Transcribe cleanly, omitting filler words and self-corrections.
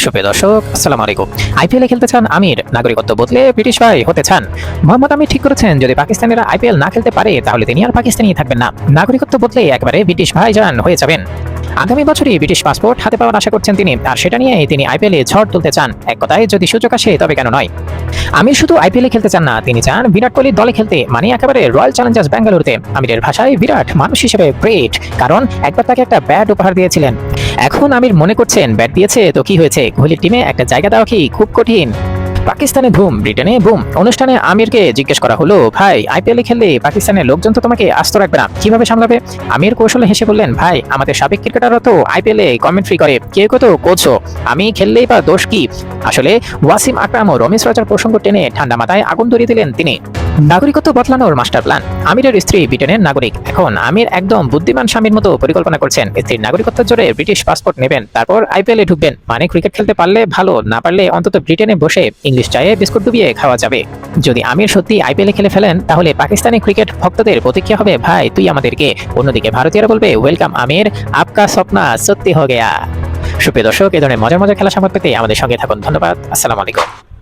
সুপ্রিয় দর্শক, আসসালামু আলাইকুম। আইপিএলে খেলতে চান আমির, নাগরিকত্ব বদলে ব্রিটিশ ভাই হতে চান। মোহাম্মদ আমির ঠিক করেছেন, যদি পাকিস্তানিরা আইপিএল না খেলতে পারে তাহলে তিনি আর পাকিস্তানি থাকবেন না। নাগরিকত্ব বদলে একবারে ব্রিটিশ ভাইজান হয়ে যাবেন। আগামী বছরই ব্রিটিশ পাসপোর্ট হাতে পাওয়ার আশা করছেন তিনি, আর সেটা নিয়েই তিনি আইপিএলে ঝড় তুলতে চান। এক কথায়, যদি সুযোগ আসে তবে কেন নয়। আমির শুধু আইপিএলে খেলতে চান না, তিনি চান বিরাট কোহলির দলে খেলতে, মানে একেবারে রয়্যাল চ্যালেঞ্জার্স ব্যাঙ্গালোরতে। আমিরের ভাষায় বিরাট মানুষ হিসেবে গ্রেট, কারণ একবার তাকে একটা ব্যাট উপহার দিয়েছিলেন। এখন আমির মনে করছেন, ব্যাট দিয়েছে তো কি হয়েছে, কোহলির টিমে একটা জায়গা দেওয়া কি খুব কঠিন? পাকিস্তানে ধুম, ব্রিটেনে বুম। অনুষ্ঠানে আমিরকে জিজ্ঞেস করা হলো, ভাই আইপিএলে খেললে পাকিস্তানের লোকজন তো তোমাকে আস্ত রাখবে না, কিভাবে সামলাবে? আমির কৌশলে হেসে বললেন, ভাই আমাদের সাবেক ক্রিকেটাররা তো আইপিএলে কমেন্ট্রি করে, কেউ কেউ তো কোচও, আমি খেললেই বা দোষ কি? আসলে ওয়াসিম আকরাম ও রমেশ রাজার প্রসঙ্গ টেনে ঠান্ডা মাথায় আগুন ধরিয়ে দিলেন তিনি। নাগরিকত্ব বদলানোর মাস্টার প্ল্যান। আমিরের স্ত্রী ব্রিটেনের নাগরিক। এখন আমির একদম বুদ্ধিমান স্বামীর মতো পরিকল্পনা করছেন। স্ত্রীর নাগরিকত্বের জোরে ব্রিটিশ পাসপোর্ট নেবেন, তারপর আইপিএলে ঢুকবেন। মানে ক্রিকেট খেলতে পারলে ভালো, না পারলে অন্তত ব্রিটেনে বসে ইংলিশ চায়ে বিস্কুট ডুবিয়ে খাওয়া যাবে। যদি আমির সত্যি আইপিএলে খেলে ফেলেন, তাহলে পাকিস্তানি ক্রিকেট ভক্তদের প্রতিক্রিয়া হবে, ভাই তুই আমাদেরকে। অন্যদিকে ভারতীয়রা বলবে, ওয়েলকাম আমির, আপকা স্বপ্না সত্যি হয়ে গেয়া। সুপ্রিয় দর্শক, এই ধরনের মজার মজার খেলা সংবাদ পেতে আমাদের সঙ্গে থাকুন। ধন্যবাদ। আসসালামু আলাইকুম।